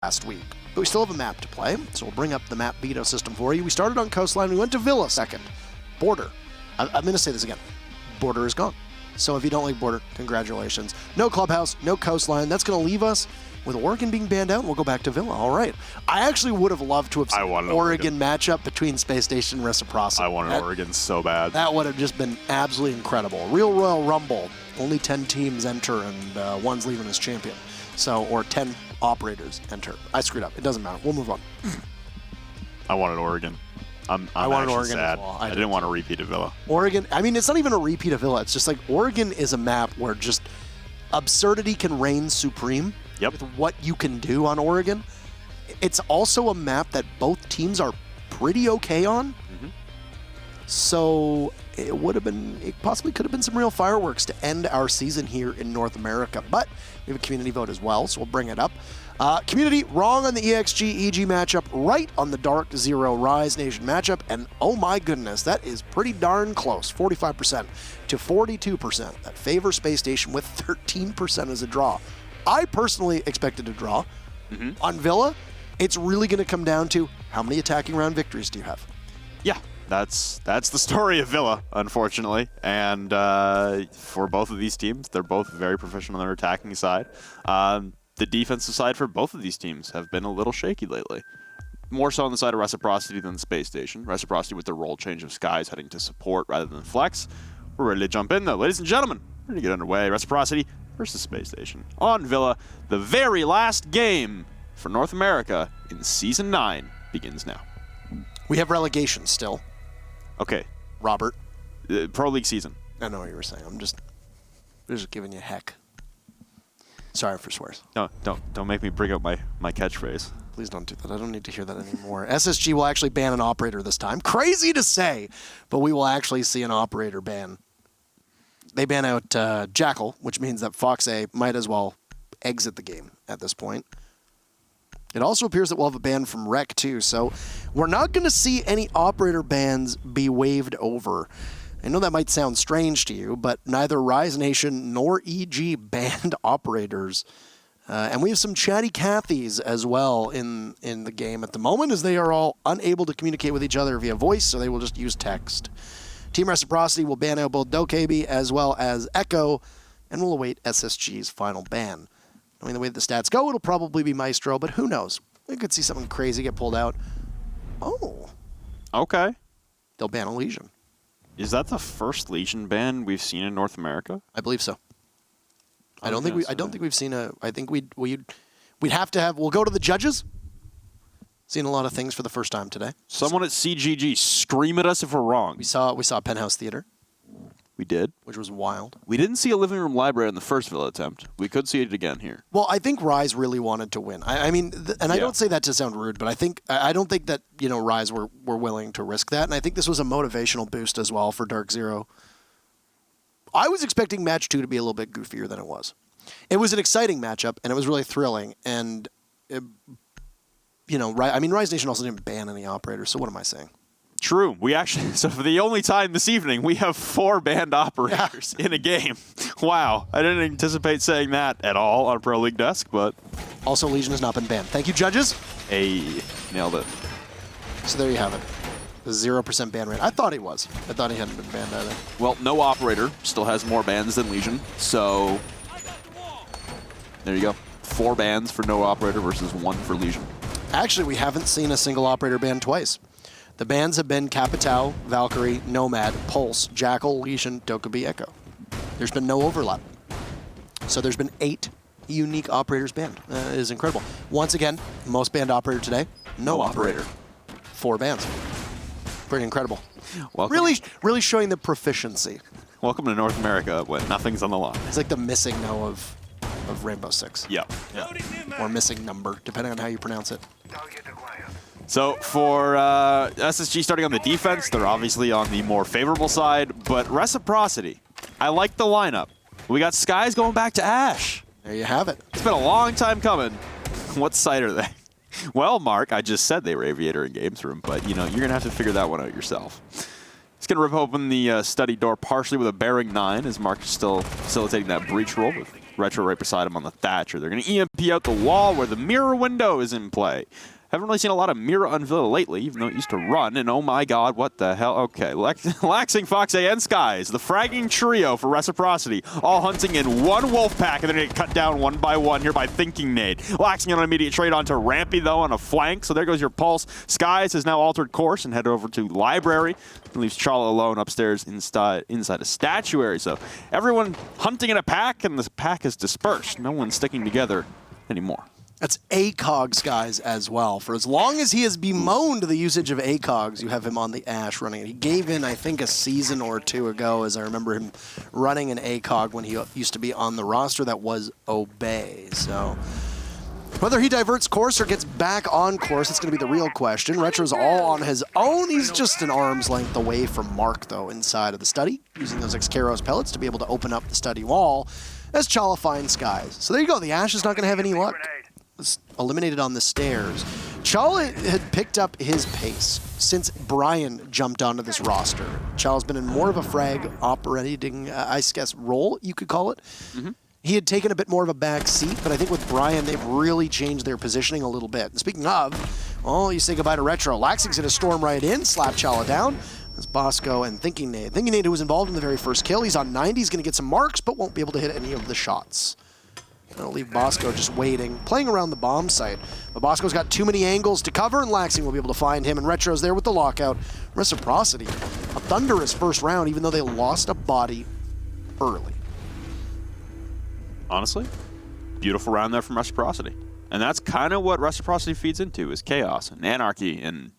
last week. But we still have a map to play, so we'll bring up the map veto system for you. We started on Coastline, we went to Villa second. Border. I'm going to say this again. Border is gone. So if you don't like Border, congratulations. No Clubhouse, no Coastline. That's going to leave us with Oregon being banned out, and we'll go back to Villa. All right. I actually would have loved to have seen an Oregon matchup between Space Station and Reciprocity. I wanted Oregon so bad. That would have just been absolutely incredible. Real Royal Rumble. Only 10 teams enter, and one's leaving as champion. So, or 10 operators enter. I screwed up. It doesn't matter. We'll move on. I wanted Oregon. I wanted Oregon sad. As well. I didn't want to repeat of Villa. Oregon, I mean, it's not even a repeat of Villa. It's just like Oregon is a map where just absurdity can reign supreme with what you can do on Oregon. It's also a map that both teams are pretty okay on. So it possibly could have been some real fireworks to end our season here in North America. But we have a community vote as well, so we'll bring it up. Community, wrong on the EXG-EG matchup, right on the Dark Zero Rise Nation matchup, and oh my goodness, that is pretty darn close, 45% to 42%. That favors Space Station with 13% as a draw. I personally expected a draw. On Villa, it's really going to come down to how many attacking round victories do you have? Yeah. That's the story of Villa, unfortunately. And for both of these teams, they're both very proficient on their attacking side. The defensive side for both of these teams have been a little shaky lately. More so on the side of Reciprocity than Space Station. Reciprocity with the role change of Skies heading to support rather than flex. We're ready to jump in, though. Ladies and gentlemen, we're going to get underway. Reciprocity versus Space Station. On Villa, the very last game for North America in Season 9 begins now. We have relegation still. Okay. Robert. Pro League season. I know what you were saying. I'm just giving you heck. Sorry for swears. No, don't make me bring up my catchphrase. Please don't do that. I don't need to hear that anymore. SSG will actually ban an operator this time. Crazy to say, but we will actually see an operator ban. They ban out Jackal, which means that Fox A might as well exit the game at this point. It also appears that we'll have a ban from Rec too, so we're not going to see any operator bans be waived over. I know that might sound strange to you, but neither Rise Nation nor EG banned operators. And we have some chatty Cathys as well in the game at the moment, as they are all unable to communicate with each other via voice, so they will just use text. Team Reciprocity will ban out both Dokebi as well as Echo, and we'll await SSG's final ban. Knowing the way the stats go, it'll probably be Maestro, but who knows? We could see something crazy get pulled out. Oh. Okay. They'll ban a Legion. Is that the first Legion ban we've seen in North America? I believe so. I don't think we've seen a. I think we'd have to have. We'll go to the judges. Seen a lot of things for the first time today. Someone at CGG scream at us if we're wrong. We saw Penthouse Theater. We did. Which was wild. We didn't see a living room library in the first Villa attempt. We could see it again here. Well, I think Rise really wanted to win. I mean, I don't say that to sound rude, but I don't think that, Rise were willing to risk that. And I think this was a motivational boost as well for Dark Zero. I was expecting match 2 to be a little bit goofier than it was. It was an exciting matchup, and it was really thrilling. And, Rise Nation also didn't ban any operators, so what am I saying? True. We actually, so for the only time this evening, we have 4 banned operators in a game. Wow. I didn't anticipate saying that at all on Pro League Desk, but... Also, Legion has not been banned. Thank you, judges. Hey, nailed it. So there you have it. The 0% ban rate. I thought he was. I thought he hadn't been banned either. Well, no operator still has more bans than Legion, so... There you go. 4 bans for no operator versus 1 for Legion. Actually, we haven't seen a single operator ban twice. The bans have been Capitao, Valkyrie, Nomad, Pulse, Jackal, Legion, Dokebi, Echo. There's been no overlap. So there's been 8 unique operators banned. It is incredible. Once again, most banned operator today, no operator. 4 bans. Pretty incredible. Welcome. Really showing the proficiency. Welcome to North America when nothing's on the line. It's like the missing no of Rainbow Six. Yeah. Or missing number, depending on how you pronounce it. So for SSG starting on the defense, they're obviously on the more favorable side, but Reciprocity, I like the lineup. We got Skies going back to Ash. There you have it. It's been a long time coming. What side are they? Well, Mark, I just said they were Aviator and Games Room, but you're going to have to figure that one out yourself. He's going to rip open the study door partially with a bearing 9, as Mark is still facilitating that breach roll with Retro right beside him on the Thatcher. They're going to EMP out the wall where the mirror window is in play. Haven't really seen a lot of mirror on Villa lately, even though it used to run. And oh my god, what the hell? Okay, Laxing, Fox, and Skies, the fragging trio for Reciprocity, all hunting in one wolf pack, and they're going to get cut down one by one here by Thinking Nade. Laxing on an immediate trade onto Rampy, though, on a flank. So there goes your pulse. Skies has now altered course and headed over to Library. And leaves Chala alone upstairs inside a statuary. So everyone hunting in a pack, and the pack is dispersed. No one's sticking together anymore. That's ACOG's guys as well. For as long as he has bemoaned the usage of ACOGs, you have him on the Ash running it. He gave in, I think, a season or two ago, as I remember him running an ACOG when he used to be on the roster. That was Obey. So whether he diverts course or gets back on course, it's going to be the real question. Retro's all on his own. He's just an arm's length away from Mark, though, inside of the study, using those Xkaros pellets to be able to open up the study wall as Chala finds Skies. So there you go. The Ash is not going to have any luck. Was eliminated on the stairs. Chala had picked up his pace since Brian jumped onto this roster. Chala's been in more of a frag operating, I guess, role, you could call it. Mm-hmm. He had taken a bit more of a back seat, but I think with Brian, they've really changed their positioning a little bit. And speaking of, well, you say goodbye to Retro. Laxing's going to storm right in, slap Chala down. That's Bosco and Thinking Nade. Thinking Nade, who was involved in the very first kill, he's on 90, he's going to get some marks, but won't be able to hit any of the shots. I'll leave Bosco just waiting, playing around the bomb site. But Bosco's got too many angles to cover, and Laxing will be able to find him. And Retro's there with the lockout. Reciprocity, a thunderous first round, even though they lost a body early. Honestly, beautiful round there from Reciprocity. And that's kind of what Reciprocity feeds into, is chaos and anarchy, and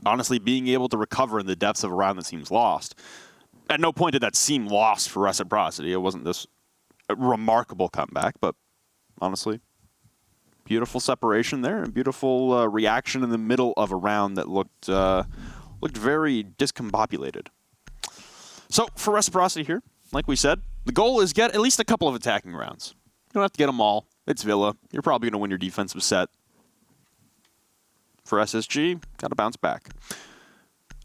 honestly being able to recover in the depths of a round that seems lost. At no point did that seem lost for Reciprocity. It wasn't this remarkable comeback, but honestly, beautiful separation there and beautiful reaction in the middle of a round that looked very discombobulated. So for Reciprocity here, like we said, the goal is get at least a couple of attacking rounds. You don't have to get them all. It's Villa. You're probably going to win your defensive set. For SSG, got to bounce back.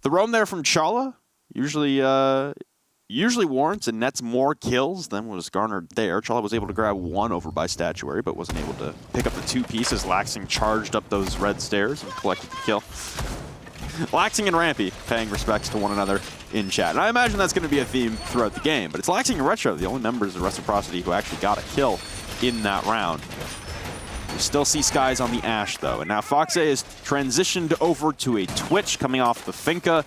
The roam there from Chala usually warrants and nets more kills than was garnered there. Chala was able to grab one over by Statuary, but wasn't able to pick up the two pieces. Laxing charged up those red stairs and collected the kill. Laxing and Rampy paying respects to one another in chat. And I imagine that's going to be a theme throughout the game, but it's Laxing and Retro, the only members of Reciprocity who actually got a kill in that round. We still see Skies on the Ash, though. And now Foxe is transitioned over to a Twitch coming off the Finca.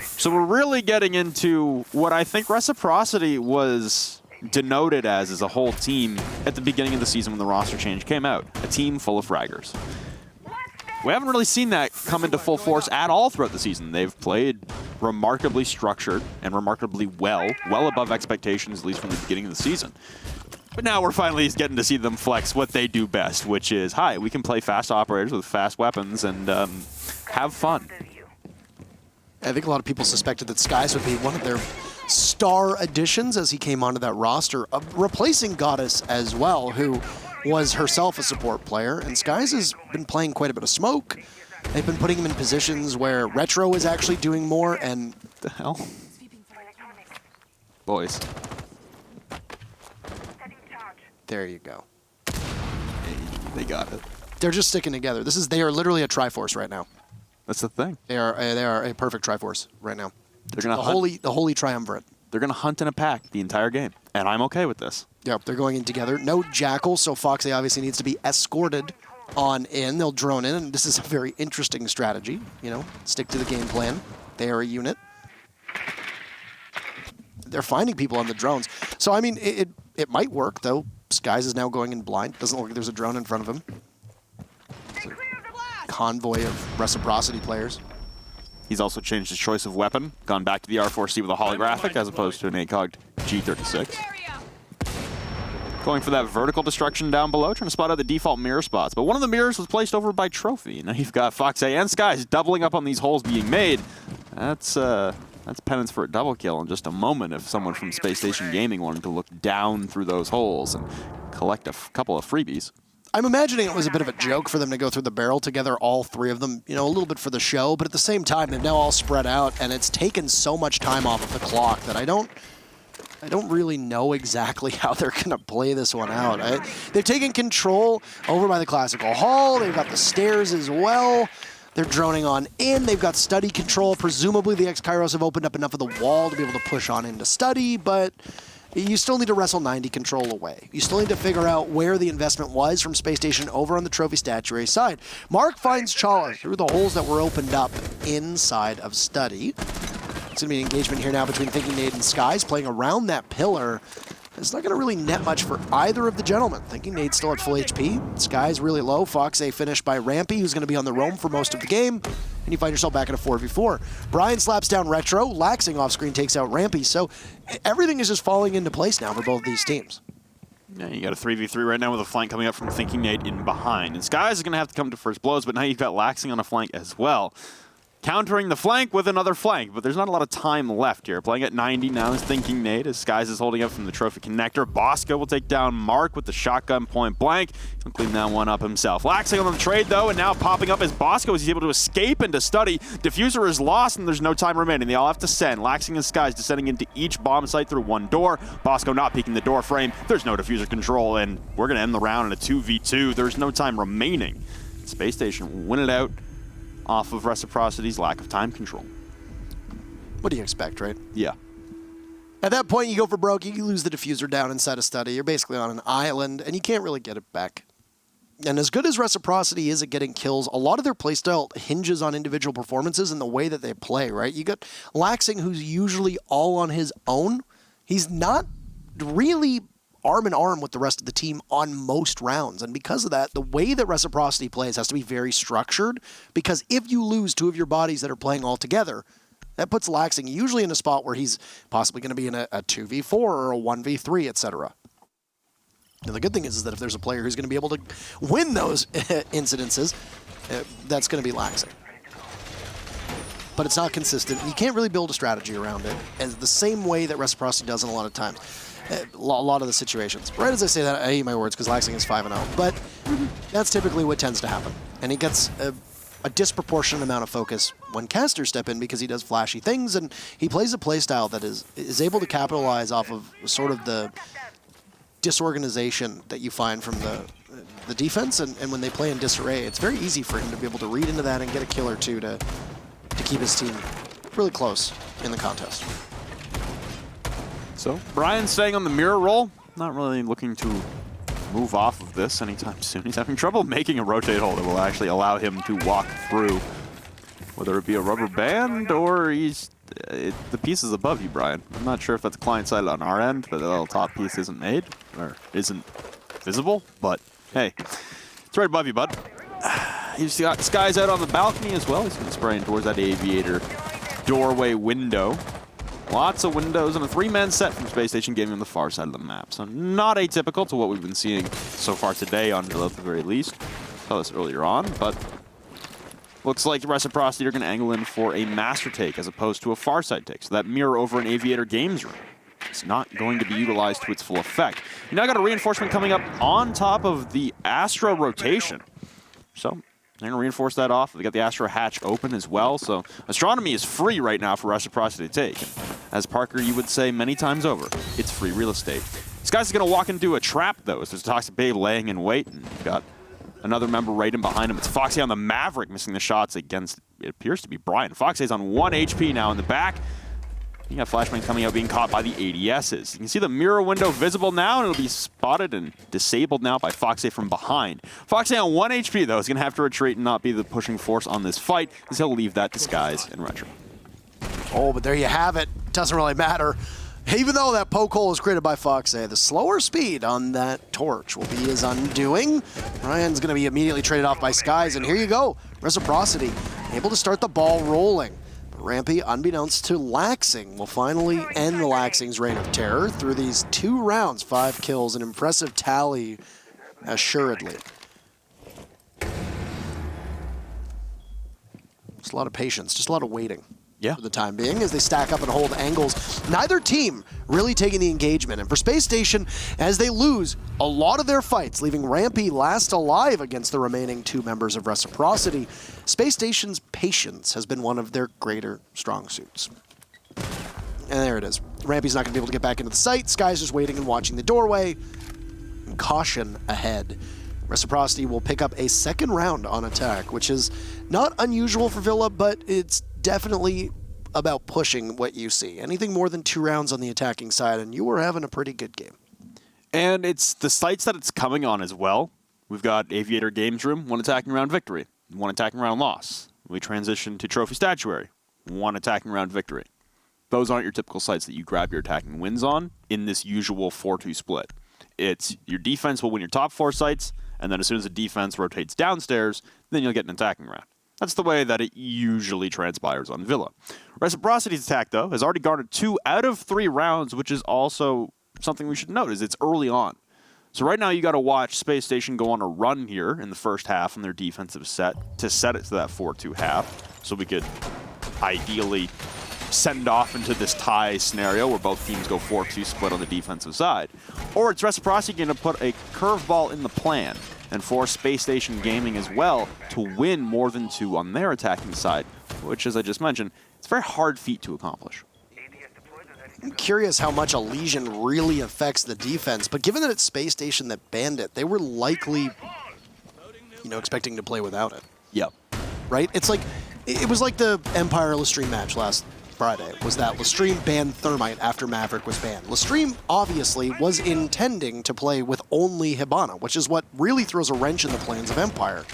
So we're really getting into what I think Reciprocity was denoted as a whole team at the beginning of the season when the roster change came out. A team full of fraggers. We haven't really seen that come into full force at all throughout the season. They've played remarkably structured and remarkably well above expectations, at least from the beginning of the season. But now we're finally getting to see them flex what they do best, which is, hi, we can play fast operators with fast weapons and have fun. I think a lot of people suspected that Skies would be one of their star additions as he came onto that roster, replacing Goddess as well, who was herself a support player. And Skies has been playing quite a bit of smoke. They've been putting him in positions where Retro is actually doing more, and... The hell? Boys. There you go. Hey, they got it. They're just sticking together. They are literally a Triforce right now. That's the thing. They are a perfect Triforce right now. They're gonna the holy triumvirate. They're gonna hunt in a pack the entire game, and I'm okay with this. Yep, they're going in together. No Jackal, so Foxe obviously needs to be escorted on in. They'll drone in, and this is a very interesting strategy. You know, stick to the game plan. They are a unit. They're finding people on the drones. So I mean, it might work though. Skies is now going in blind. Doesn't look like there's a drone in front of him. Convoy of Reciprocity players. He's also changed his choice of weapon, gone back to the R4C with a holographic as opposed to an ACOG G36. Going for that vertical destruction down below, trying to spot out the default mirror spots. But one of the mirrors was placed over by Trophy. Now you've got Foxe and Skies doubling up on these holes being made. That's penance for a double kill in just a moment if someone from Spacestation Gaming wanted to look down through those holes and collect a couple of freebies. I'm imagining it was a bit of a joke for them to go through the barrel together, all three of them, you know, a little bit for the show, but at the same time, they've now all spread out, and it's taken so much time off of the clock that I don't really know exactly how they're going to play this one out. They've taken control over by the Classical Hall. They've got the stairs as well. They're droning on in. They've got study control. Presumably the X-Kairos have opened up enough of the wall to be able to push on into study, but you still need to wrestle 90 control away. You still need to figure out where the investment was from Space Station over on the trophy statuary side. Mark finds Chala through the holes that were opened up inside of study. It's going to be an engagement here now between Thinking Nade and Skies playing around that pillar. It's not going to really net much for either of the gentlemen. Thinking Nade's still at full HP. Sky's really low. Foxay finished by Rampy, who's going to be on the roam for most of the game. And you find yourself back in a 4v4. Brian slaps down Retro. Laxing off screen takes out Rampy. So everything is just falling into place now for both these teams. Yeah, you got a 3v3 right now with a flank coming up from Thinking Nade in behind. And Skies is going to have to come to first blows, but now you've got Laxing on a flank as well. Countering the flank with another flank, but there's not a lot of time left here. Playing at 90 now is Thinking Nade, as Skies is holding up from the trophy connector. Bosco will take down Mark with the shotgun point blank. He's going to clean that one up himself. Laxing on the trade, though, and now popping up as Bosco is able to escape into study. Diffuser is lost, and there's no time remaining. They all have to send. Laxing and Skies descending into each bomb site through one door. Bosco not peeking the door frame. There's no diffuser control, and we're going to end the round in a 2v2. There's no time remaining. Space Station win it out off of Reciprocity's lack of time control. What do you expect, right? Yeah. At that point, you go for broke, you lose the diffuser down inside a study. You're basically on an island, and you can't really get it back. And as good as Reciprocity is at getting kills, a lot of their playstyle hinges on individual performances and the way that they play, right? You got Laxing, who's usually all on his own. He's not really arm in arm with the rest of the team on most rounds. And because of that, the way that Reciprocity plays has to be very structured, because if you lose two of your bodies that are playing all together, that puts Laxing usually in a spot where he's possibly going to be in a 2v4 or a 1v3, etc. Now, the good thing is that if there's a player who's going to be able to win those incidences, that's going to be Laxing. But it's not consistent. You can't really build a strategy around it, as the same way that Reciprocity does in a lot of times. A lot of the situations. Right as I say that, I eat my words because Laxing is 5-0. But that's typically what tends to happen. And he gets a disproportionate amount of focus when casters step in because he does flashy things, and he plays a playstyle that is able to capitalize off of sort of the disorganization that you find from the defense. And when they play in disarray, it's very easy for him to be able to read into that and get a kill or two to keep his team really close in the contest. So Brian staying on the mirror roll, not really looking to move off of this anytime soon. He's having trouble making a rotate hole that will actually allow him to walk through, whether it be a rubber band or the piece is above you, Brian. I'm not sure if that's client side on our end, but the little top piece isn't made or isn't visible, but hey, it's right above you, bud. He's got Skies out on the balcony as well. He's going to spray in towards that aviator doorway window. Lots of windows and a three-man set from Space Station giving him the far side of the map. So not atypical to what we've been seeing so far today on Villa at the very least. Saw this earlier on, but looks like the Reciprocity are going to angle in for a master take as opposed to a far side take. So that mirror over an aviator games room, it's not going to be utilized to its full effect. You now got a reinforcement coming up on top of the Astro rotation. So they're going to reinforce that off. They got the Astro hatch open as well. So astronomy is free right now for Reciprocity to take. And as Parker, you would say many times over, it's free real estate. This guy's going to walk into a trap, though. So there's a Toxic Babe laying in wait. And you've got another member right in behind him. It's Foxy on the Maverick missing the shots against, it appears to be Brian. Foxy's on 1 HP now in the back. You got Flashbang coming out being caught by the ADSs. You can see the mirror window visible now, and it'll be spotted and disabled now by Foxy from behind. Foxy on 1 HP, though, is going to have to retreat and not be the pushing force on this fight, as he'll leave that to Skies and Retro. Oh, but there you have it. Doesn't really matter. Even though that poke hole is created by Foxy, the slower speed on that torch will be his undoing. Ryan's going to be immediately traded off by Skies, and here you go. Reciprocity able to start the ball rolling. Rampy, unbeknownst to Laxing, will finally end the Laxing's reign of terror through these 2 rounds, 5 kills, an impressive tally, assuredly. Just a lot of patience, just a lot of waiting. For the time being, as they stack up and hold angles. Neither team really taking the engagement. And for Space Station, as they lose a lot of their fights, leaving Rampy last alive against the remaining 2 members of Reciprocity, Space Station's patience has been one of their greater strong suits. And there it is. Rampy's not going to be able to get back into the site. Sky's just waiting and watching the doorway. Caution ahead. Reciprocity will pick up a second round on attack, which is not unusual for Villa, but it's definitely about pushing what you see. Anything more than 2 rounds on the attacking side, and you are having a pretty good game. And it's the sites that it's coming on as well. We've got Aviator Games Room, 1 attacking round victory, 1 attacking round loss. We transition to Trophy Statuary, 1 attacking round victory. Those aren't your typical sites that you grab your attacking wins on in this usual 4-2 split. It's your defense will win your top 4 sites, and then as soon as the defense rotates downstairs, then you'll get an attacking round. That's the way that it usually transpires on Villa. Reciprocity's attack, though, has already garnered 2 out of 3 rounds, which is also something we should note, is it's early on. So right now you got to watch Space Station go on a run here in the first half on their defensive set to set it to that 4-2 half, so we could ideally send off into this tie scenario where both teams go 4-2 split on the defensive side. Or it's Reciprocity going to put a curveball in the plan and force Space Station Gaming as well to win more than 2 on their attacking side, which, as I just mentioned, it's a very hard feat to accomplish. I'm curious how much a Legion really affects the defense, but given that it's Space Station that banned it, they were likely, expecting to play without it. Yep. Right? It's like, it was like the Empire-Lestream match last Friday, was that Lestream banned Thermite after Maverick was banned. Lestream obviously was intending to play with only Hibana, which is what really throws a wrench in the plans of Empire.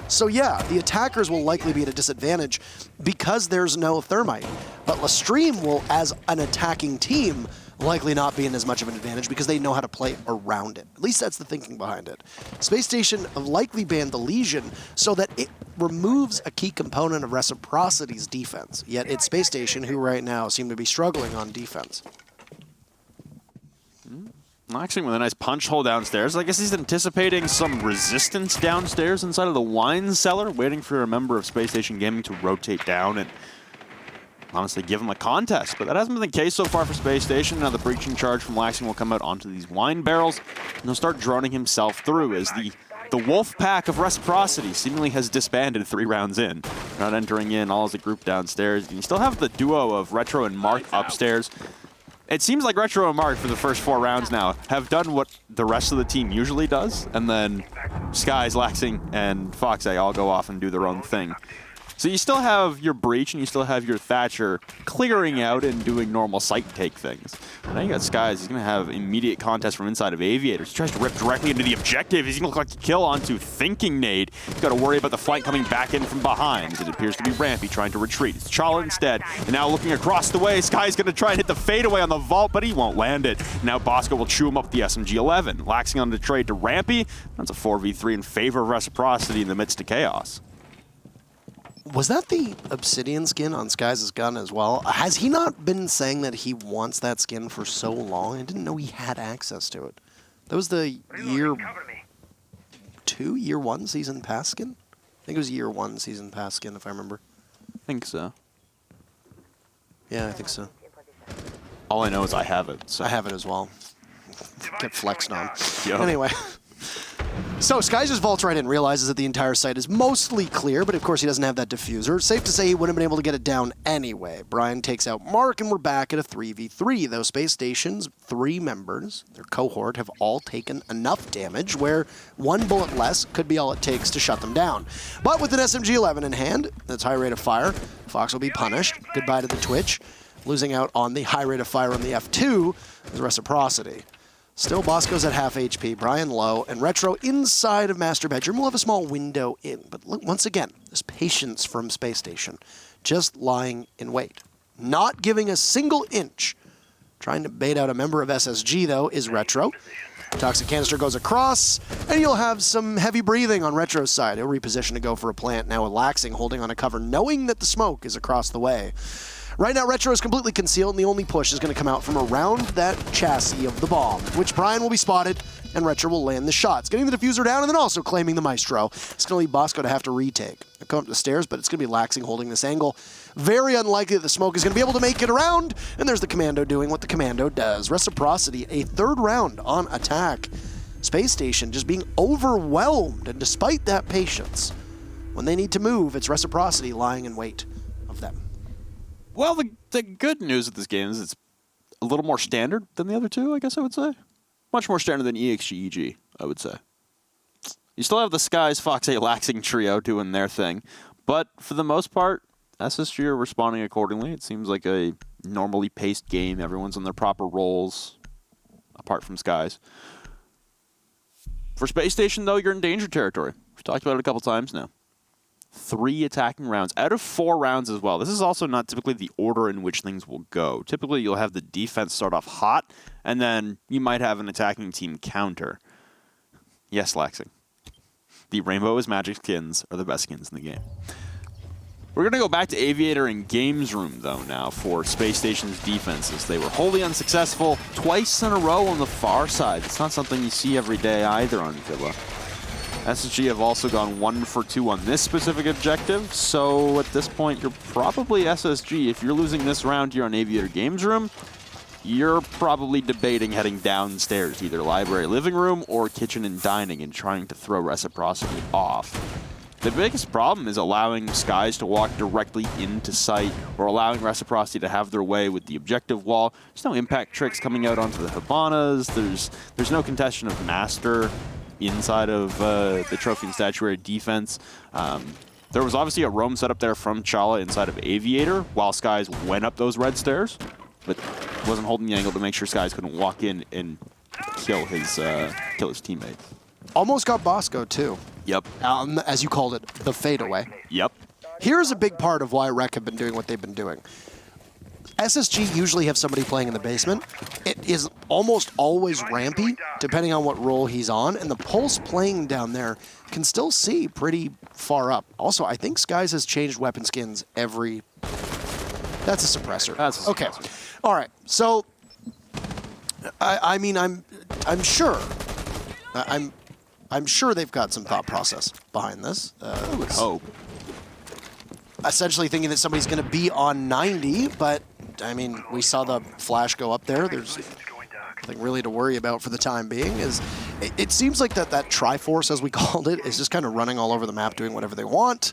So yeah, the attackers will likely be at a disadvantage because there's no Thermite, but Lestream will, as an attacking team, likely not be in as much of an advantage because they know how to play around it. At least that's the thinking behind it. Space Station likely banned the Legion so that it removes a key component of Reciprocity's defense, yet it's Space Station who right now seem to be struggling on defense. Actually, with a nice punch hole downstairs. I guess he's anticipating some resistance downstairs inside of the wine cellar, waiting for a member of Space Station Gaming to rotate down and honestly give him a contest. But that hasn't been the case so far for Space Station. Now the breaching charge from Laxing will come out onto these wine barrels, and he'll start droning himself through as the wolf pack of Reciprocity seemingly has disbanded 3 rounds in. Not entering in all as a group downstairs. And you still have the duo of Retro and Mark upstairs. It seems like Retro and Mark for the first 4 rounds now have done what the rest of the team usually does, and then Skies, Laxing, and Foxay all go off and do their own thing. So you still have your Breach and you still have your Thatcher clearing out and doing normal site take things. But now you got Skies. He's going to have immediate contest from inside of Aviators. He tries to rip directly into the objective. He's going to look like a kill onto Thinking Nade. He's got to worry about the flank coming back in from behind. It appears to be Rampy trying to retreat. It's Chala instead. And now looking across the way, Sky's going to try and hit the fadeaway on the vault, but he won't land it. Now Bosco will chew him up with the SMG-11. Laxing on the trade to Rampy. That's a 4v3 in favor of Reciprocity in the midst of chaos. Was that the Obsidian skin on Skies' gun as well? Has he not been saying that he wants that skin for so long? I didn't know he had access to it. That was the year 1 season pass skin? I think it was year 1 season pass skin, if I remember. I think so. Yeah, I think so. All I know is I have it. So. I have it as well. Get flexed on. Yo. Anyway. So Skies just vaults right in, realizes that the entire site is mostly clear, but of course he doesn't have that diffuser. Safe to say he wouldn't have been able to get it down anyway. Brian takes out Mark, and we're back at a 3v3. Though Space Station's 3 members, their cohort, have all taken enough damage where 1 bullet less could be all it takes to shut them down. But with an SMG-11 in hand, that's high rate of fire, Fox will be punished. Goodbye to the Twitch. Losing out on the high rate of fire on the F2 is Reciprocity. Still, Bosco's at half HP, Brian low, and Retro inside of Master Bedroom will have a small window in. But look, once again, this patience from Space Station, just lying in wait. Not giving a single inch. Trying to bait out a member of SSG, though, is Retro. Toxic Canister goes across, and you'll have some heavy breathing on Retro's side. He'll reposition to go for a plant, now with Laxing holding on a cover, knowing that the smoke is across the way. Right now, Retro is completely concealed, and the only push is going to come out from around that chassis of the bomb, which Brian will be spotted, and Retro will land the shots, getting the diffuser down and then also claiming the Maestro. It's going to leave Bosco to have to retake. They'll come up the stairs, but it's going to be Laxing holding this angle. Very unlikely that the smoke is going to be able to make it around, and there's the Commando doing what the Commando does. Reciprocity, a 3rd round on attack. Space Station just being overwhelmed, and despite that patience, when they need to move, it's Reciprocity lying in wait of them. Well, the good news with this game is it's a little more standard than the other two, I guess I would say. Much more standard than EXGEG, I would say. You still have the Skies, Fox 8, Laxing trio doing their thing, but for the most part, SSG are responding accordingly. It seems like a normally paced game. Everyone's on their proper roles, apart from Skies. For Space Station, though, you're in danger territory. We've talked about it a couple times now. 3 attacking rounds, out of 4 rounds as well. This is also not typically the order in which things will go. Typically, you'll have the defense start off hot, and then you might have an attacking team counter. Yes, Laxing. The Rainbow is Magic skins are the best skins in the game. We're going to go back to Aviator and Games Room, though, now for Space Station's defenses. They were wholly unsuccessful twice in a row on the far side. It's not something you see every day either on Villa. SSG have also gone 1 for 2 on this specific objective, so at this point, you're probably SSG. If you're losing this round here on Aviator Games Room, you're probably debating heading downstairs to either library, living room, or kitchen and dining and trying to throw Reciprocity off. The biggest problem is allowing Skies to walk directly into sight or allowing Reciprocity to have their way with the objective wall. There's no impact tricks coming out onto the Habanas. There's no contestation of Master inside of the Trophy and Statuary defense. There was obviously a roam set up there from Chala inside of Aviator while Skies went up those red stairs, but wasn't holding the angle to make sure Skies couldn't walk in and kill his teammate. Almost got Bosco, too. Yep. As you called it, the fadeaway. Yep. Here's a big part of why Rec have been doing what they've been doing. SSG usually have somebody playing in the basement. It is almost always Rampy, depending on what role he's on, and the Pulse playing down there can still see pretty far up. Also, I think Skies has changed weapon skins every... That's a suppressor. That's a suppressor. Okay. All right. So, I mean, I'm sure... I'm sure they've got some thought process behind this. I would hope. Essentially thinking that somebody's going to be on 90, but, I mean, we saw the flash go up there. There's nothing really to worry about for the time being. It seems like that Triforce, as we called it, is just kind of running all over the map, doing whatever they want,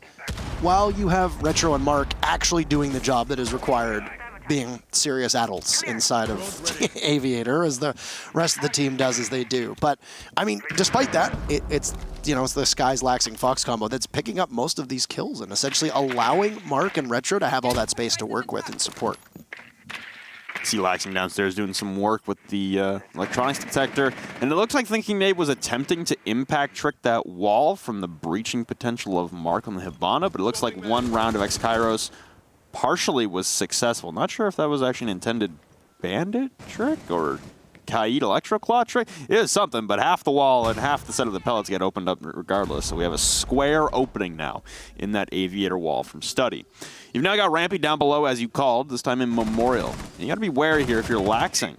while you have Retro and Mark actually doing the job that is required, being serious adults inside of Aviator, as the rest of the team does as they do. But, I mean, despite that, it's the Skies, Laxing, Fox combo that's picking up most of these kills and essentially allowing Mark and Retro to have all that space to work with and support. See Laxing downstairs doing some work with the electronics detector, and it looks like Thinking Nate was attempting to impact trick that wall from the breaching potential of Mark on the Hibana, but it looks like one round of X-Kairos partially was successful. Not sure if that was actually an intended bandit trick or Kaid Electroclaw trick. It is something, but half the wall and half the set of the pellets get opened up regardless. So we have a square opening now in that Aviator wall from Study. You've now got Rampy down below, as you called, this time in Memorial. And you got to be wary here if you're Laxing.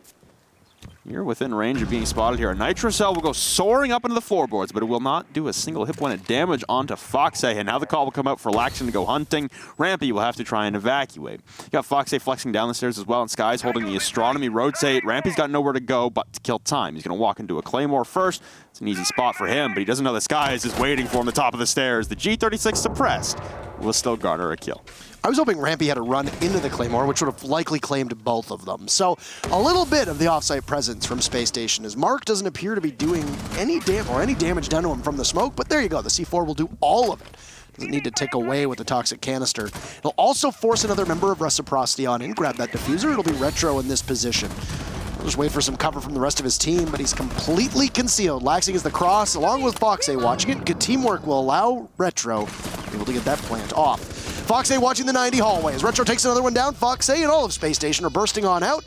You're within range of being spotted here. A Nitro Cell will go soaring up into the floorboards, but it will not do a single hit point of damage onto Foxe. And now the call will come out for Laxing to go hunting. Rampy will have to try and evacuate. You got Foxe flexing down the stairs as well, and Sky's holding the Astronomy Rotate. Rampy's got nowhere to go but to kill time. He's going to walk into a Claymore first. It's an easy spot for him, but he doesn't know that Skies is waiting for him at the top of the stairs. The G36 suppressed will still garner a kill. I was hoping Rampy had a run into the Claymore, which would have likely claimed both of them. So a little bit of the offsite presence from Space Station, as Mark doesn't appear to be doing any damage done to him from the smoke, but there you go. The C4 will do all of it. Doesn't need to take away with the toxic canister. It'll also force another member of Reciprocity on in, grab that diffuser. It'll be Retro in this position. We'll just wait for some cover from the rest of his team, but he's completely concealed. Laxing is the cross, along with Foxe watching it. Good teamwork will allow Retro to be able to get that plant off. Foxe watching the 90 hallway. As Retro takes another one down, Foxe and all of Space Station are bursting on out,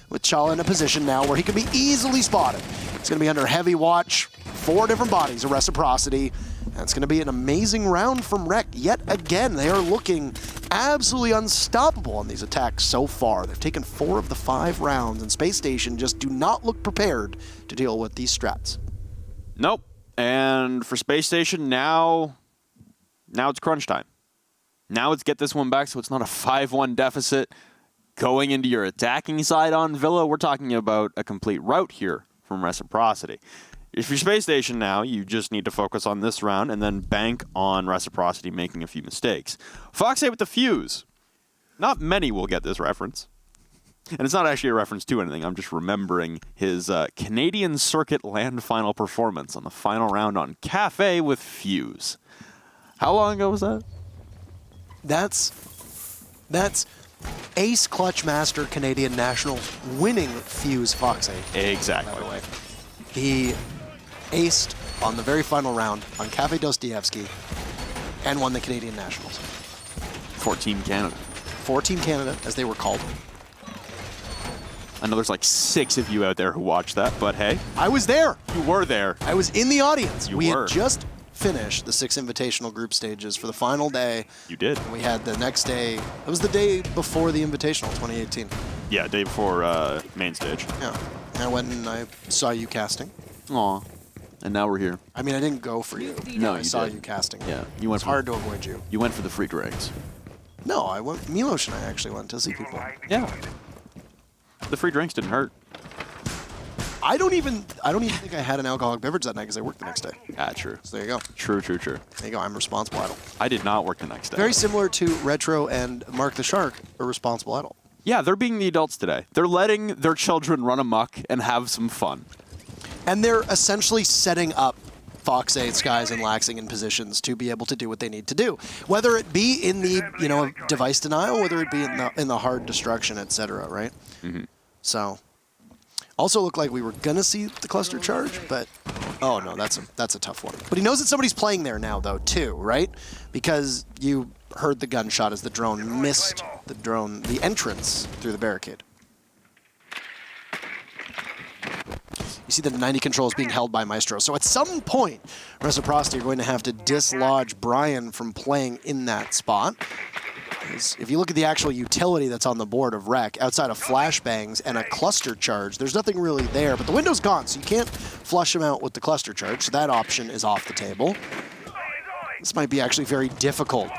with Chala in a position now where he can be easily spotted. It's going to be under heavy watch, 4 different bodies of Reciprocity, and it's going to be an amazing round from Rec. Yet again, they are looking absolutely unstoppable on these attacks so far. They've taken 4 of the 5 rounds, and Space Station just do not look prepared to deal with these strats. Nope. And for Space Station, now it's crunch time. Now it's get this one back so it's not a 5-1 deficit going into your attacking side on Villa. We're talking about a complete rout here from Reciprocity. If you're Space Station now, you just need to focus on this round and then bank on Reciprocity making a few mistakes. Foxe with the fuse. Not many will get this reference. And it's not actually a reference to anything. I'm just remembering his Canadian Circuit Land Final performance on the final round on Cafe with Fuse. How long ago was that? That's Ace Clutch Master Canadian Nationals winning Fuse Foxy. Exactly. By the way, he aced on the very final round on Cafe Dostoevsky and won the Canadian Nationals. 14 Canada. 14 Canada, as they were called. I know there's like 6 of you out there who watched that, but hey. I was there. You were there. I was in the audience. You we were. had just finished the 6 invitational group stages for the final day. You did. And we had the next day. It was the day before the invitational, 2018. Yeah, day before main stage. Yeah. I went and I saw you casting. Aw. And now we're here. I mean, I didn't go for you. No, I you saw did. you casting. Yeah. You went It's hard to avoid you. You went for the free drinks. No, I went. Milos and I actually went to see people. Yeah. The free drinks didn't hurt. I don't even think I had an alcoholic beverage that night because I worked the next day. Ah, true. So there you go. True. There you go. I'm responsible adult. I did not work the next day. Very similar to Retro and Mark the Shark, a responsible adult. Yeah, they're being the adults today. They're letting their children run amok and have some fun. And they're essentially setting up Fox 8, Skies, and Laxing in positions to be able to do what they need to do. Whether it be in the, device denial, whether it be in the hard destruction, etc., right? Mm-hmm. So, also looked like we were going to see the cluster charge, but, oh no, that's a tough one. But he knows that somebody's playing there now, though, too, right? Because you heard the gunshot as the drone missed the entrance through the barricade. You see the 90 controls being held by Maestro. So at some point, Reciprocity are going to have to dislodge Brian from playing in that spot. If you look at the actual utility that's on the board of Rec, outside of flashbangs and a cluster charge, there's nothing really there. But the window's gone, so you can't flush him out with the cluster charge. So that option is off the table. This might be actually very difficult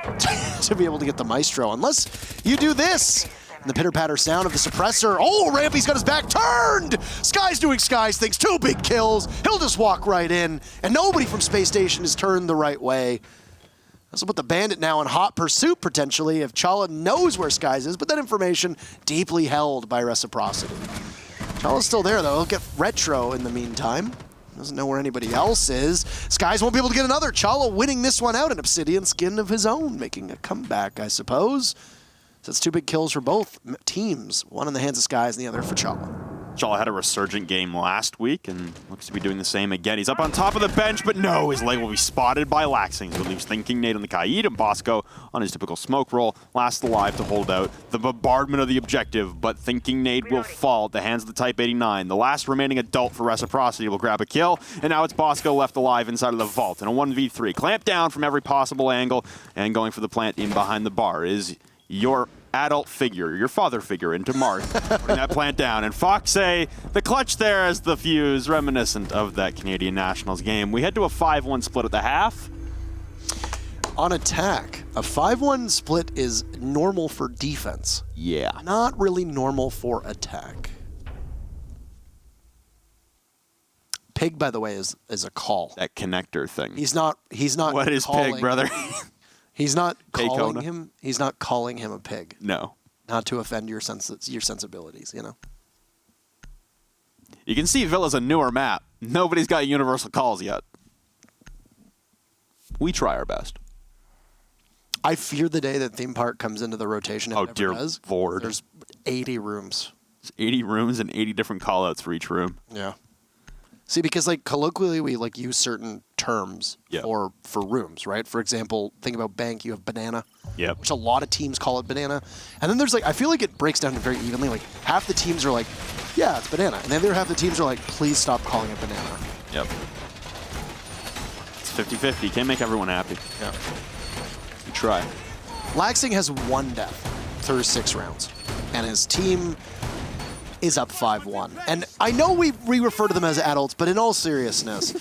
to be able to get the Maestro, unless you do this. And the pitter-patter sound of the suppressor. Oh, Rampy's got his back turned! Sky's doing Sky's things. 2 big kills. He'll just walk right in. And nobody from Space Station is turned the right way. This will put the Bandit now in hot pursuit, potentially, if Chala knows where Skies is, but that information deeply held by Reciprocity. Chala's still there, though. He'll get Retro in the meantime. Doesn't know where anybody else is. Skies won't be able to get another. Chala winning this one out in Obsidian skin of his own, making a comeback, I suppose. So it's 2 big kills for both teams. One in the hands of Skies and the other for Chala. Chala had a resurgent game last week and looks to be doing the same again. He's up on top of the bench, but no, his leg will be spotted by Laxing, who leaves Thinking Nate on the Kaid, and Bosco on his typical smoke roll, last alive to hold out the bombardment of the objective, but Thinking Nate will fall at the hands of the Type 89. The last remaining adult for Reciprocity will grab a kill, and now it's Bosco left alive inside of the vault in a 1v3. Clamped down from every possible angle, and going for the plant in behind the bar is your adult figure, your father figure into Mark, putting that plant down. And Foxay, the clutch there as the Fuse, reminiscent of that Canadian Nationals game. We head to a 5-1 split at the half. On attack, a 5-1 split is normal for defense. Yeah. Not really normal for attack. Pig, by the way, is a call. That connector thing. He's not What is calling, pig, brother? He's not calling Paycona? him. He's not calling him a pig. No. Not to offend your sensibilities, you know. You can see Villa's a newer map. Nobody's got universal calls yet. We try our best. I fear the day that theme park comes into the rotation. If Oh, it ever dear does. Lord. There's 80 rooms. There's 80 rooms and 80 different callouts for each room. Yeah. See, because like colloquially we like use certain terms Yeah. for rooms, right? For example, think about bank, you have banana, Yep. which a lot of teams call it banana. And then there's like, I feel like it breaks down to very evenly. Like half the teams are like, yeah, it's banana. And the other half the teams are like, please stop calling it banana. Yep. It's 50-50. Can't make everyone happy. Yeah. You try. Laxing has 1 death through 6 rounds. And his team is up 5-1. And I know we refer to them as adults, but in all seriousness,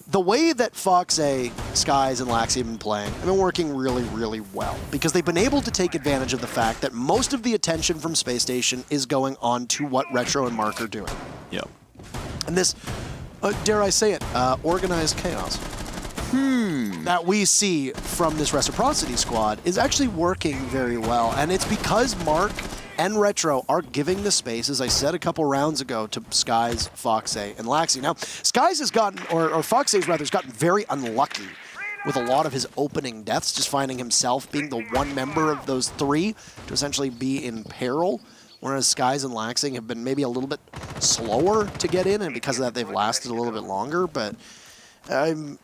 the way that Fox A, Skies, and Laxi have been playing have been working really, really well because they've been able to take advantage of the fact that most of the attention from Space Station is going on to what Retro and Mark are doing. Yep. And this, dare I say it, organized chaos. that we see from this Reciprocity squad is actually working very well. And it's because Mark and Retro are giving the space, as I said a couple rounds ago, to Skies, Foxe, and Laxi. Now, Skies has gotten, or Foxe's rather, has gotten very unlucky with a lot of his opening deaths, just finding himself being the one member of those three to essentially be in peril, whereas Skies and Laxing have been maybe a little bit slower to get in, and because of that they've lasted a little bit longer, but I'm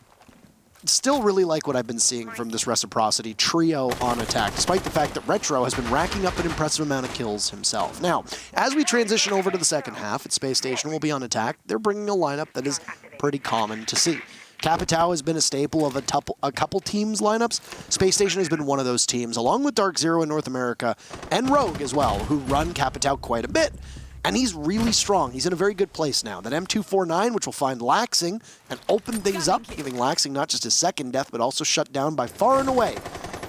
still really like what I've been seeing from this Reciprocity trio on attack, despite the fact that Retro has been racking up an impressive amount of kills himself. Now, as we transition over to the second half, at Space Station will be on attack. They're bringing a lineup that is pretty common to see. Capitao has been a staple of a couple teams' lineups. Space Station has been one of those teams, along with Dark Zero in North America, and Rogue as well, who run Capitao quite a bit. And he's really strong. He's in a very good place now. That M249, which will find Laxing and open things up, giving Laxing not just his second death, but also shut down by far and away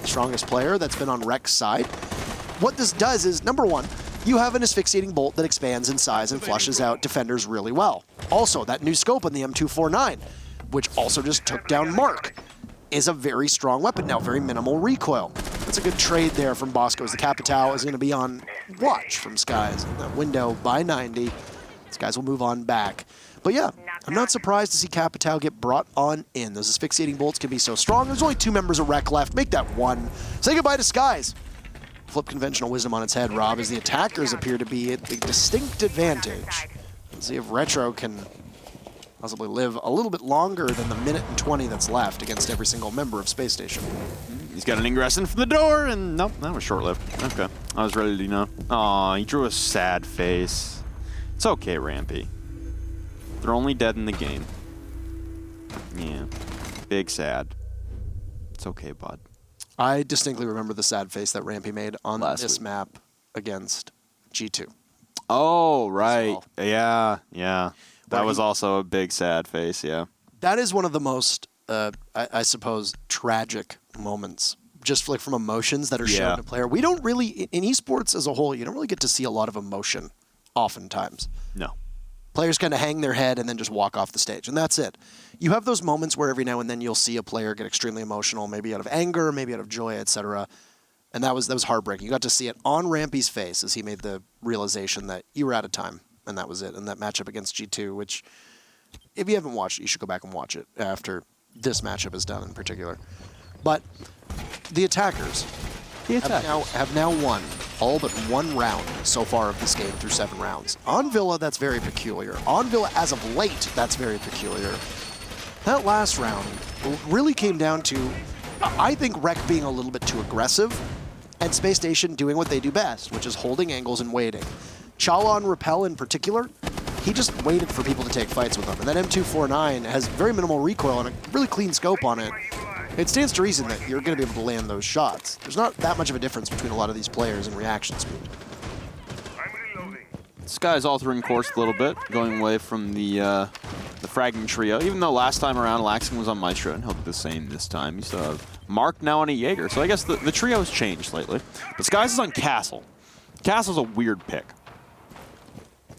the strongest player that's been on Rek's side. What this does is, number one, you have an asphyxiating bolt that expands in size and flushes out defenders really well. Also, that new scope on the M249, which also just took down Mark, is a very strong weapon now, very minimal recoil. That's a good trade there from Bosco, as the Capitao is going to be on watch from Skies. That window by 90. Skies will move on back. But yeah, I'm not surprised to see Capitao get brought on in. Those asphyxiating bolts can be so strong. There's only 2 members of Rec left. Make that 1. Say goodbye to Skies. Flip conventional wisdom on its head, Rob, as the attackers appear to be at a distinct advantage. Let's see if Retro can possibly live a little bit longer than the minute and 20 that's left against every single member of Space Station. He's got an ingress in from the door, and nope, that was short-lived. Okay, I was ready to, you know. Aw, he drew a sad face. It's okay, Rampy. They're only dead in the game. Yeah, big sad. It's okay, bud. I distinctly remember the sad face that Rampy made on this week. map against G2. Oh, right. Well. Yeah. That was also a big sad face, yeah. That is one of the most, I suppose, tragic moments, just like from emotions that are shown to a player. We don't really, in esports as a whole, you don't really get to see a lot of emotion, oftentimes. No. Players kind of hang their head and then just walk off the stage, and that's it. You have those moments where every now and then you'll see a player get extremely emotional, maybe out of anger, maybe out of joy, etc. And that was heartbreaking. You got to see it on Rampy's face as he made the realization that you were out of time, and that was it. And that matchup against G2, which, if you haven't watched it, you should go back and watch it after this matchup is done in particular. But the attackers have now won all but 1 round so far of this game through 7 rounds. On Villa, that's very peculiar. On Villa, as of late, that's very peculiar. That last round really came down to, I think, Rec being a little bit too aggressive, and Space Station doing what they do best, which is holding angles and waiting. Chala and Repel in particular, he just waited for people to take fights with him. And that M249 has very minimal recoil and a really clean scope on it. It stands to reason that you're going to be able to land those shots. There's not that much of a difference between a lot of these players in reaction speed. Sky's altering course a little bit, going away from the fragging trio. Even though last time around Laxing was on Maestro, and he'll do the same this time. You still have Mark now on a Jaeger, so I guess the trio has changed slightly. But Skies is on Castle. Castle's a weird pick.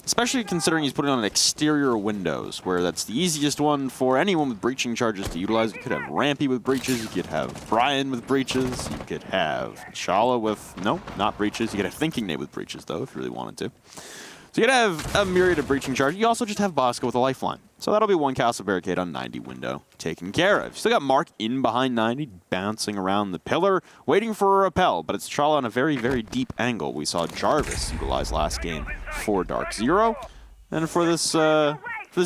Especially considering he's putting on exterior windows, where that's the easiest one for anyone with breaching charges to utilize. You could have Rampy with breaches, you could have Brian with breaches, you could have Chala with, no, not breaches. You could have Thinking Nate with breaches, though, if you really wanted to. So you could have a myriad of breaching charges. You also just have Bosco with a lifeline. So that'll be 1 Castle Barricade on 90 window taken care of. You still got Mark in behind 90, bouncing around the pillar, waiting for a repel, but it's Chala on a very, very deep angle. We saw Jarvis utilize last game for Dark Zero. And for this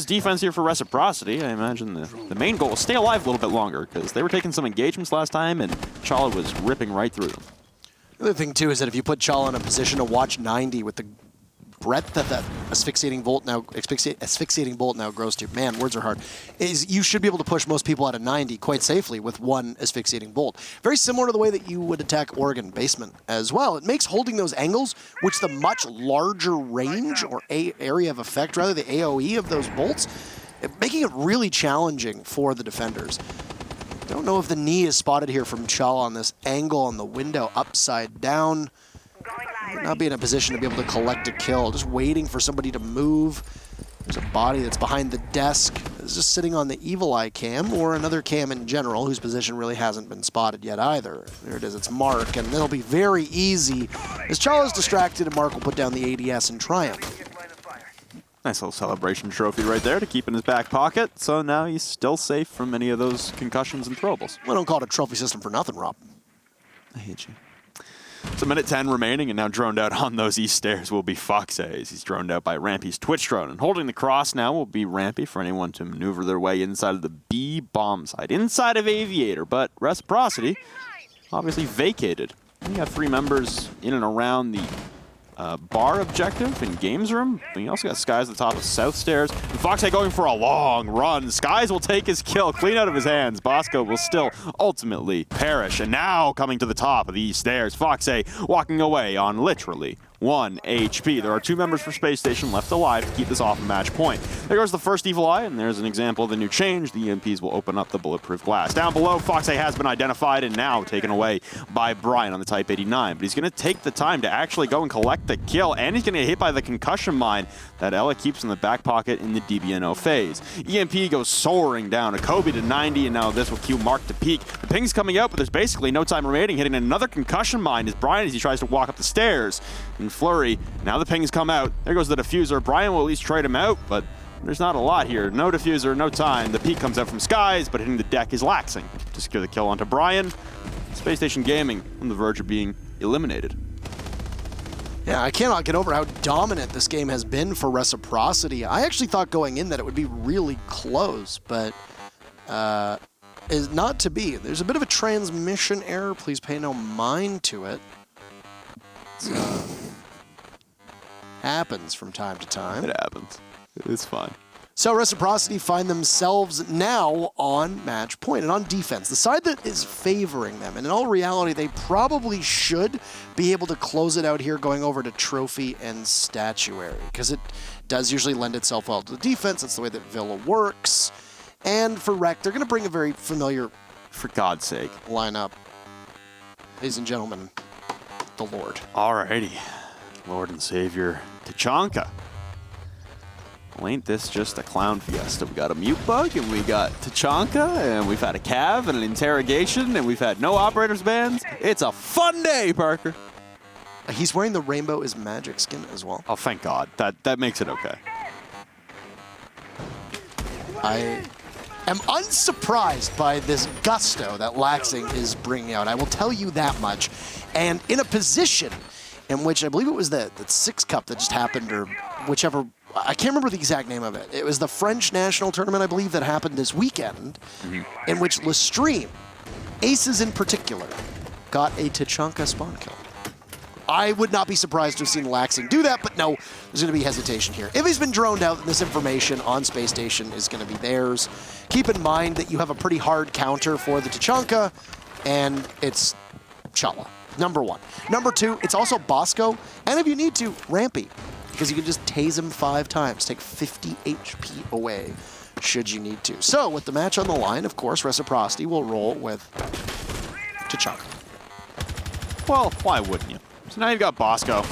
defense here for Reciprocity, I imagine the main goal is stay alive a little bit longer, because they were taking some engagements last time, and Chala was ripping right through them. The other thing, too, is that if you put Chala in a position to watch 90 with the breadth that asphyxiating bolt now grows to, man, words are hard, is you should be able to push most people out of 90 quite safely with 1 asphyxiating bolt. Very similar to the way that you would attack Oregon basement as well. It makes holding those angles, which the much larger range or area of effect, rather the AoE of those bolts, making it really challenging for the defenders. Don't know if the knee is spotted here from Chala on this angle on the window upside down. Not be in a position to be able to collect a kill, just waiting for somebody to move. There's a body that's behind the desk. is just sitting on the Evil Eye cam, or another cam in general, whose position really hasn't been spotted yet either. There it is, it's Mark, and it'll be very easy. As Chala's distracted, and Mark will put down the ADS in triumph. Nice little celebration trophy right there to keep in his back pocket. So now he's still safe from any of those concussions and throwables. We don't call it a trophy system for nothing, Rob. I hate you. It's a minute 10 remaining, and now droned out on those east stairs will be Foxaze. He's droned out by Rampy's Twitch drone, and holding the cross now will be Rampy for anyone to maneuver their way inside of the B bomb site, inside of Aviator, but Reciprocity obviously vacated. We got 3 members in and around the bar objective in games room. But you also got Skies at the top of South Stairs. And Foxay going for a long run. Skies will take his kill clean out of his hands. Bosco will still ultimately perish. And now coming to the top of these stairs, Foxay walking away on literally 1 HP. There are 2 members for Space Station left alive to keep this off a match point. There goes the first Evil Eye, and there's an example of the new change. The EMPs will open up the bulletproof glass. Down below, Foxay has been identified and now taken away by Brian on the Type 89. But he's going to take the time to actually go and collect the kill, and he's going to get hit by the concussion mine that Ella keeps in the back pocket in the DBNO phase. EMP goes soaring down. A Kobe to 90, and now this will cue Mark to peak. The ping's coming out, but there's basically no time remaining. Hitting another concussion mine is Brian as he tries to walk up the stairs. In flurry, now the ping's come out. There goes the diffuser. Brian will at least trade him out, but there's not a lot here. No diffuser, no time. The peak comes out from Skies, but hitting the deck is laxing to secure the kill onto Brian. Space Station Gaming on the verge of being eliminated. Yeah, I cannot get over how dominant this game has been for Reciprocity. I actually thought going in that it would be really close, but is not to be. There's a bit of a transmission error. Please pay no mind to it. Happens from time to time. It happens. It's fine. So Reciprocity find themselves now on match point and on defense, the side that is favoring them. And in all reality, they probably should be able to close it out here going over to trophy and statuary, because it does usually lend itself well to the defense. That's the way that Villa works. And for Rec, they're going to bring a very familiar, for God's sake, lineup. Ladies and gentlemen, the Lord. Alrighty. Lord and Savior Tachanka. Well, ain't this just a clown fiesta? We got a mute bug, and we got Tachanka, and we've had a cav and an interrogation, and we've had no operators bans. It's a fun day, Parker. He's wearing the Rainbow is Magic skin as well. Oh, thank God. That makes it okay. I am unsurprised by this gusto that Laxing is bringing out. I will tell you that much. And in a position in which I believe it was the 6 Cup that just happened, or whichever, I can't remember the exact name of it. It was the French national tournament, I believe, that happened this weekend, in which Lestream, Aces in particular, got a Tachanka spawn kill. I would not be surprised to have seen Laxing do that, but no, there's going to be hesitation here. If he's been droned out, then this information on Space Station is going to be theirs. Keep in mind that you have a pretty hard counter for the Tachanka, and it's Chala. Number 1. Number 2, it's also Bosco, and if you need to, Rampy, because you can just tase him 5 times, take 50 HP away, should you need to. So, with the match on the line, of course, Reciprocity will roll with Tachanka. Well, why wouldn't you? So now you've got Bosco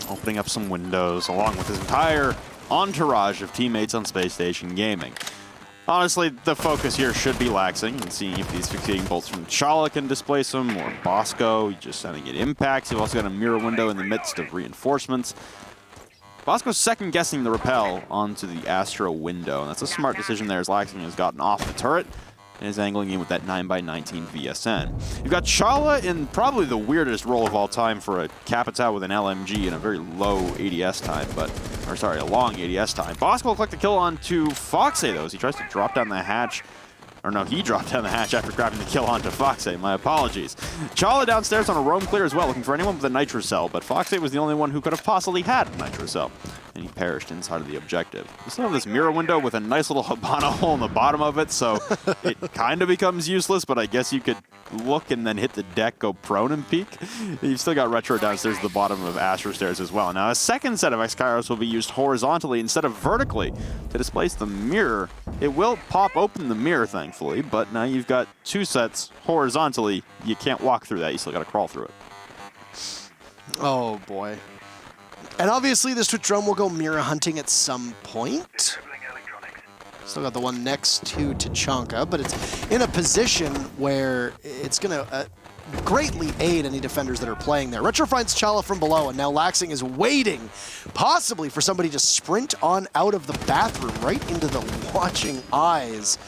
opening up some windows, along with his entire entourage of teammates on Space Station Gaming. Honestly, the focus here should be Laxing and seeing if these fixating bolts from Chala can displace him, or Bosco just sending it impacts. You've also got a mirror window in the midst of reinforcements. Bosco's second-guessing the rappel onto the Astro window, and that's a smart decision there as Laxing has gotten off the turret and is angling in with that 9x19 VSN. You've got Chala in probably the weirdest role of all time for a Capitao with an LMG and a very low ADS time, a long ADS time. Bosco will collect the kill onto Foxay, though, as he tries to drop down the hatch. Or no, he dropped down the hatch after grabbing the kill onto Foxay. My apologies. Chala downstairs on a roam clear as well, looking for anyone with a nitro cell, but Foxay was the only one who could have possibly had a nitro cell, and he perished inside of the objective. We still have this mirror window with a nice little Habana hole in the bottom of it, so it kind of becomes useless, but I guess you could look and then hit the deck, go prone and peek. You've still got Retro downstairs at the bottom of Astro stairs as well. Now, a second set of X-Kairos will be used horizontally instead of vertically to displace the mirror. It will pop open the mirror, thankfully, but now you've got 2 sets horizontally. You can't walk through that. You still got to crawl through it. Oh, boy. And obviously, this Twitch drone will go mirror hunting at some point. Still got the one next to Tachanka, but it's in a position where it's going to greatly aid any defenders that are playing there. Retro finds Chala from below, and now Laxing is waiting, possibly for somebody to sprint on out of the bathroom, right into the watching eyes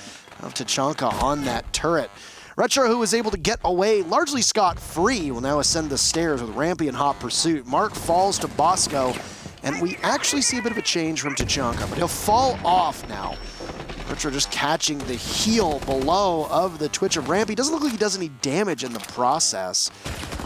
of Tachanka on that turret. Retro, who was able to get away largely scot-free, will now ascend the stairs with Rampy in hot pursuit. Mark falls to Bosco, and we actually see a bit of a change from Tachanka, but he'll fall off now. Retro just catching the heel below of the twitch of Rampy. Doesn't look like he does any damage in the process.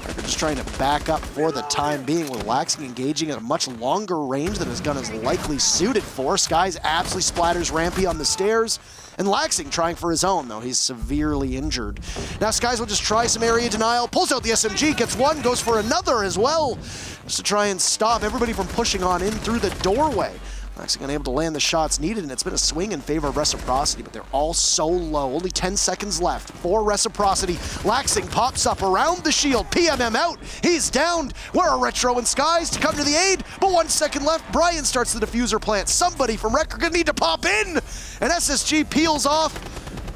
They're just trying to back up for the time being, with Laxing engaging at a much longer range than his gun is likely suited for. Skies absolutely splatters Rampy on the stairs, and Laxing trying for his own, though he's severely injured. Now Skies will just try some area denial, pulls out the SMG, gets one, goes for another as well, just to try and stop everybody from pushing on in through the doorway. Laxing unable to land the shots needed, and it's been a swing in favor of Reciprocity, but they're all so low. Only 10 seconds left for Reciprocity. Laxing pops up around the shield. PMM out. He's downed. Where are Retro and Skies to come to the aid? But 1 second left. Brian starts the diffuser plant. Somebody from Rec are going to need to pop in. And SSG peels off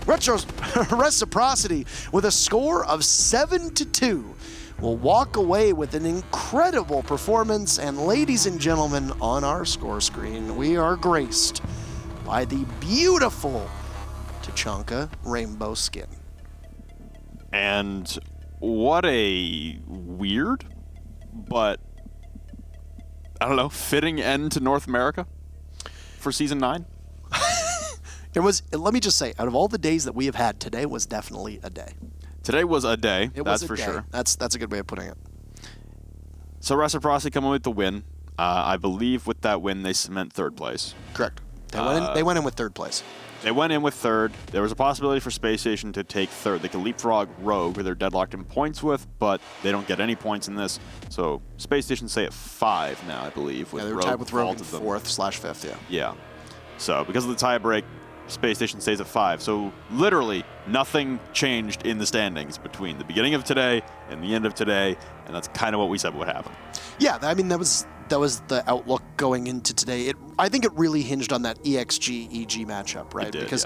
Retro's Reciprocity with a score of 7-2. Will walk away with an incredible performance, and ladies and gentlemen, on our score screen, we are graced by the beautiful Tachanka rainbow skin. And what a weird, but, I don't know, fitting end to North America for Season 9? Let me just say, out of all the days that we have had, today was definitely a day. Today was a day, that's for sure. That's a good way of putting it. So Reciprocity coming with the win. I believe with that win, they cement third place. Correct. They went in with third place. They went in with third. There was a possibility for Spacestation to take third. They could leapfrog Rogue, who they're deadlocked in points with, but they don't get any points in this. So Spacestation stay at 5 now, I believe. With They're Rogue tied with Rogue in them. 4th/5th, yeah. Yeah. So because of the tie break, Spacestation stays at 5. So literally nothing changed in the standings between the beginning of today and the end of today, and that's kind of what we said would happen. Yeah, I mean, that was the outlook going into today. I think it really hinged on that EXG-EG matchup, right? It did, because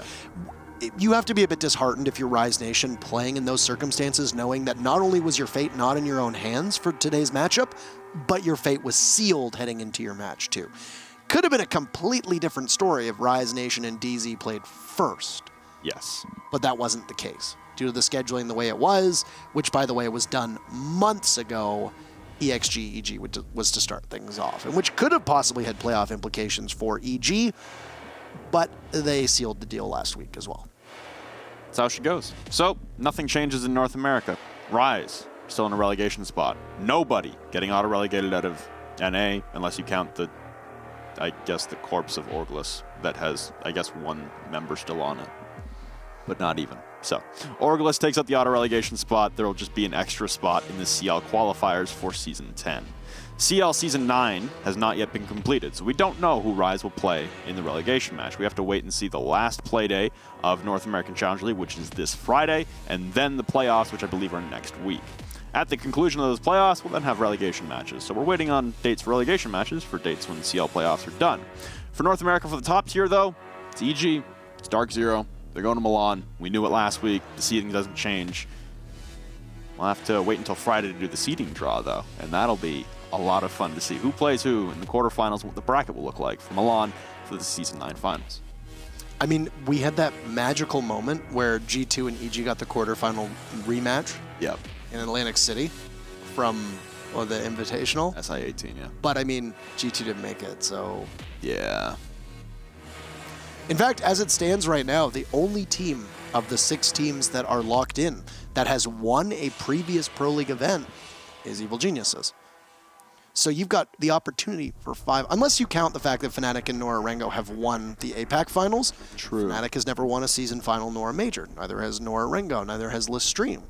yeah. You have to be a bit disheartened if you're Rise Nation playing in those circumstances, knowing that not only was your fate not in your own hands for today's matchup, but your fate was sealed heading into your match too. Could have been a completely different story if Rise Nation and DZ played first. Yes. But that wasn't the case. Due to the scheduling the way it was, which, by the way, was done months ago, EXG-EG was to start things off, and which could have possibly had playoff implications for EG, but they sealed the deal last week as well. That's how she goes. So, nothing changes in North America. Rise, still in a relegation spot. Nobody getting auto-relegated out of NA, unless you count the corpse of Orglis that has, one member still on it. But not even. So, Orglis takes up the auto-relegation spot. There will just be an extra spot in the CL qualifiers for Season 10. CL Season 9 has not yet been completed, so we don't know who Rise will play in the relegation match. We have to wait and see the last play day of North American Challenger League, which is this Friday, and then the playoffs, which I believe are next week. At the conclusion of those playoffs, we'll then have relegation matches. So we're waiting on dates for relegation matches for dates when the CL playoffs are done. For North America, for the top tier, though, it's EG, it's Dark Zero. They're going to Milan. We knew it last week. The seeding doesn't change. We'll have to wait until Friday to do the seeding draw, though, and that'll be a lot of fun to see who plays who in the quarterfinals, what the bracket will look like for Milan for the Season 9 finals. I mean, we had that magical moment where G2 and EG got the quarterfinal rematch. Yep. In Atlantic City from the Invitational. SI-18, yeah. But, I mean, G2 didn't make it, so... Yeah. In fact, as it stands right now, the only team of the 6 teams that are locked in that has won a previous Pro League event is Evil Geniuses. So you've got the opportunity for 5, unless you count the fact that Fnatic and Nora Rengo have won the APAC finals. True. Fnatic has never won a season final nor a major. Neither has Nora Rengo, neither has Listream.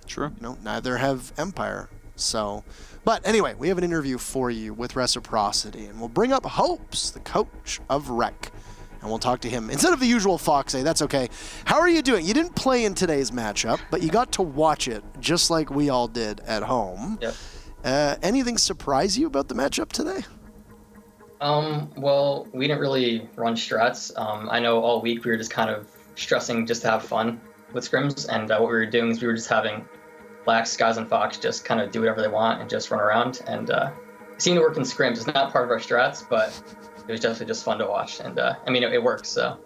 True. Neither have Empire. So, but anyway, we have an interview for you with Reciprocity, and we'll bring up Hopes, the coach of Rec, and we'll talk to him instead of the usual Fox. That's okay. How are you doing? You didn't play in today's matchup, but you got to watch it just like we all did at home. Yep. Anything surprise you about the matchup today? Well, we didn't really run strats. I know all week we were just kind of stressing just to have fun with scrims, and what we were doing is we were just having Lax, Skies, and Fox just kind of do whatever they want and just run around, and it seemed to work in scrims. It's not part of our strats, but it was definitely just fun to watch, and I mean, it works, so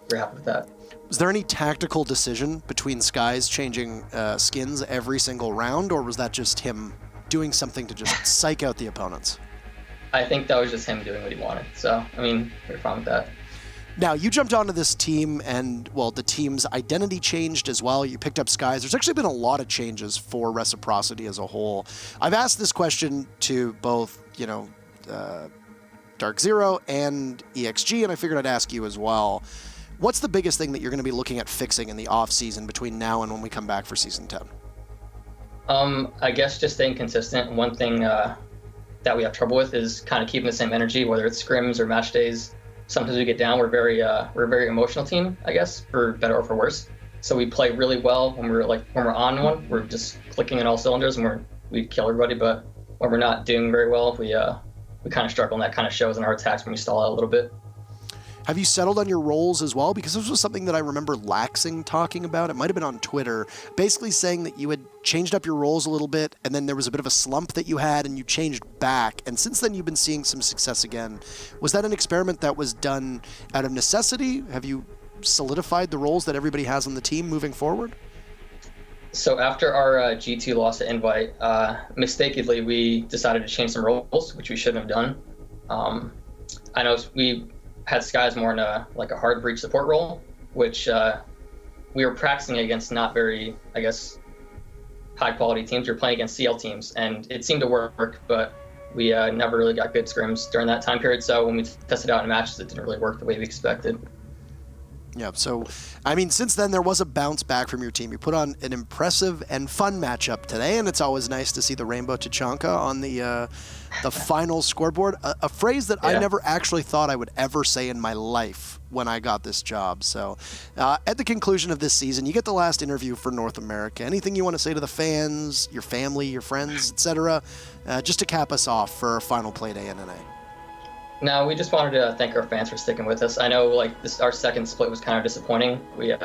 we're happy with that. Was there any tactical decision between Skies changing skins every single round, or was that just him doing something to just psych out the opponents? I think that was just him doing what he wanted, so I mean, we're fine with that. Now, you jumped onto this team, and, well, the team's identity changed as well. You picked up Skies. There's actually been a lot of changes for Reciprocity as a whole. I've asked this question to both, Dark Zero and EXG, and I figured I'd ask you as well. What's the biggest thing that you're going to be looking at fixing in the off-season between now and when we come back for Season 10? I guess just staying consistent. One thing that we have trouble with is kind of keeping the same energy, whether it's scrims or match days. Sometimes we get down. We're a very emotional team, I guess, for better or for worse. So we play really well when we're on one. We're just clicking in all cylinders and we kill everybody. But when we're not doing very well, we kind of struggle, and that kind of shows in our attacks when we stall out a little bit. Have you settled on your roles as well? Because this was something that I remember Laxing talking about. It might have been on Twitter, basically saying that you had changed up your roles a little bit, and then there was a bit of a slump that you had, and you changed back. And since then, you've been seeing some success again. Was that an experiment that was done out of necessity? Have you solidified the roles that everybody has on the team moving forward? So after our G2 loss at Invite, mistakenly, we decided to change some roles, which we shouldn't have done. I know we had Skies more in a hard breach support role, which we were practicing against not very, I guess, high quality teams. We were playing against CL teams, and it seemed to work, but we never really got good scrims during that time period. So when we tested out in matches, it didn't really work the way we expected. Yeah, so, I mean, since then, there was a bounce back from your team. You put on an impressive and fun matchup today, and it's always nice to see the Rainbow Tachanka on the final scoreboard, a phrase that I never actually thought I would ever say in my life when I got this job. So, at the conclusion of this season, you get the last interview for North America. Anything you want to say to the fans, your family, your friends, etc., just to cap us off for our final play day NNA? No, we just wanted to thank our fans for sticking with us. I know our second split was kind of disappointing. We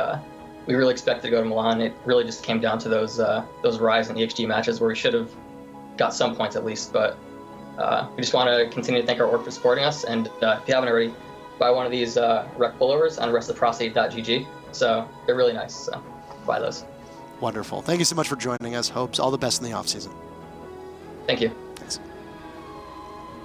really expected to go to Milan. It really just came down to those Rise and EXG matches where we should have got some points at least. But we just want to continue to thank our org for supporting us. And if you haven't already, buy one of these rec pullovers on reciprocity.gg. So they're really nice. So buy those. Wonderful. Thank you so much for joining us. Hopes all the best in the off season. Thank you.